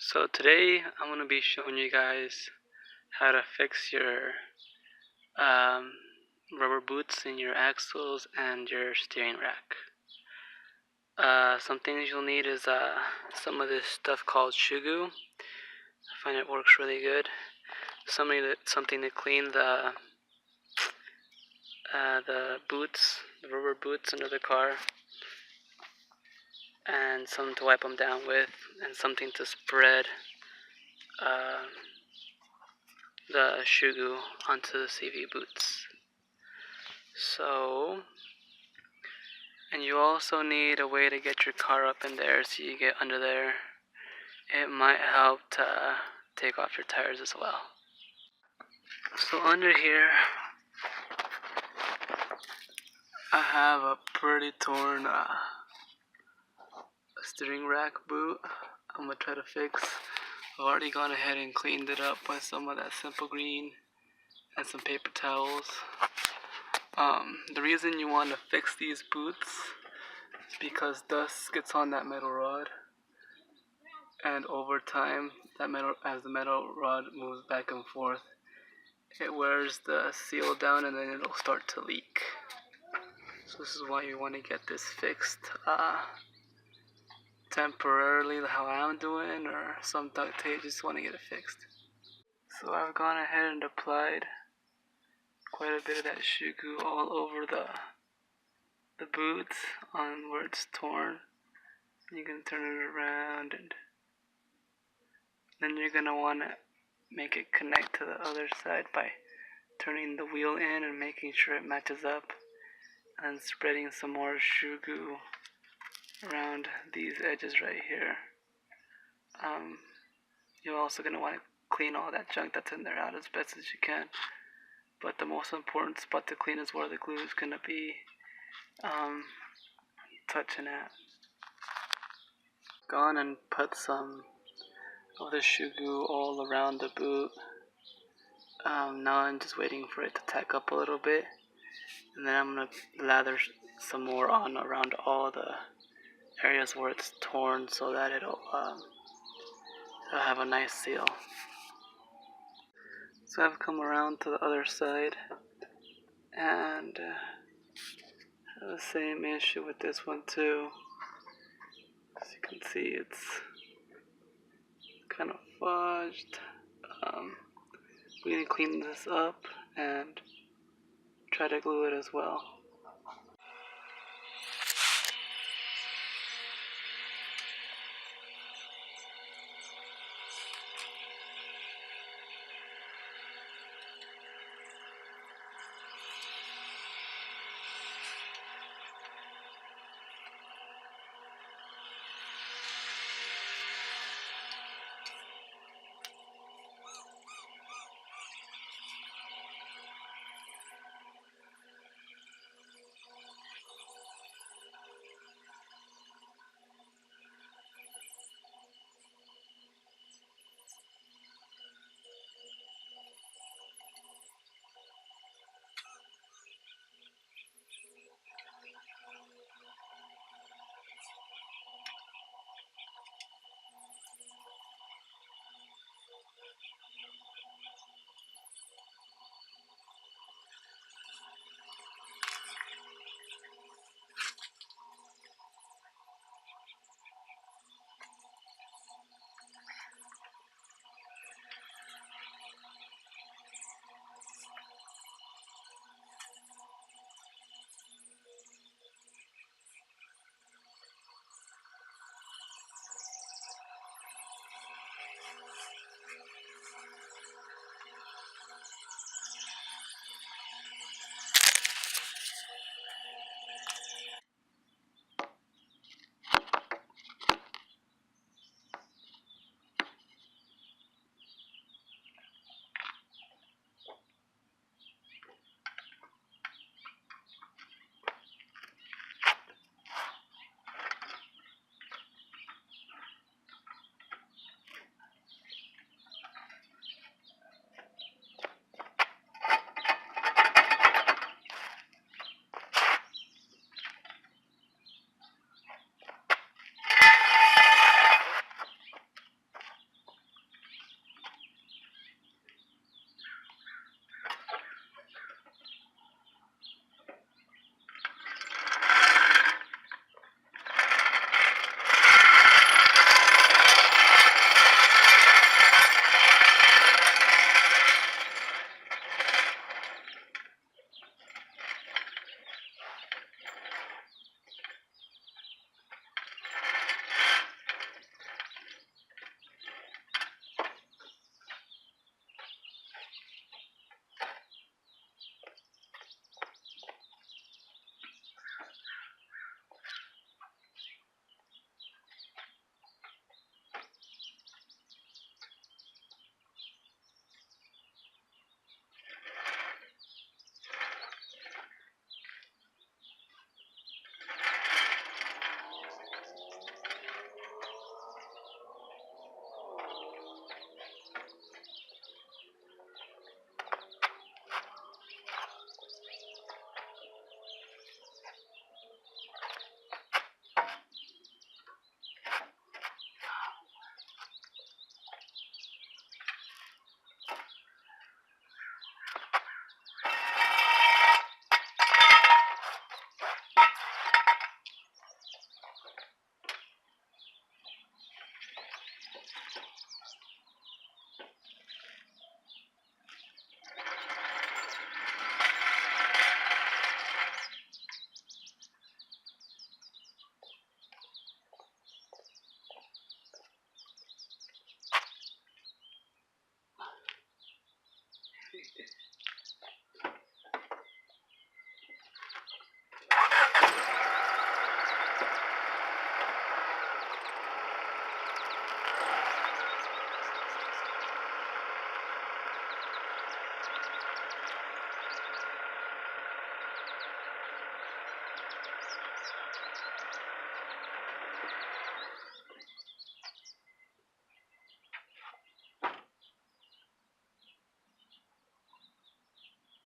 So today I'm going to be showing you guys how to fix your um, rubber boots in your axles and your steering rack. Some things you'll need is some of this stuff called shoe glue. I find it works really good. Something to clean the boots, the rubber boots under the car, and something to wipe them down with, and something to spread uh, the shoe glue onto the CV boots. And you also need a way to get your car up in there so you get under there. It might help to take off your tires as well. So under here, I have a pretty torn steering rack boot I'm going to try to fix. I've already gone ahead and cleaned it up with some of that Simple Green and some paper towels. The reason you want to fix these boots is because dust gets on that metal rod, and over time, as the metal rod moves back and forth, it wears the seal down and then it'll start to leak. So this is why you want to get this fixed temporarily, how I'm doing, or some duct tape. Just want to get it fixed. So I've gone ahead and applied quite a bit of that shoe glue all over the boots on where it's torn. You can turn it around, and then you're gonna want to make it connect to the other side by turning the wheel in and making sure it matches up, and spreading some more shoe glue around these edges right here. You're also going to want to clean all that junk that's in there out as best as you can, but the most important spot to clean is where the glue is going to be touching at. Gone and put some of the shoe glue all around the boot. Now I'm just waiting for it to tack up a little bit, and then I'm going to lather some more on around all the areas where it's torn so that it'll have a nice seal. So I've come around to the other side and have the same issue with this one too. As you can see, it's kind of fudged. We're going to clean this up and try to glue it as well.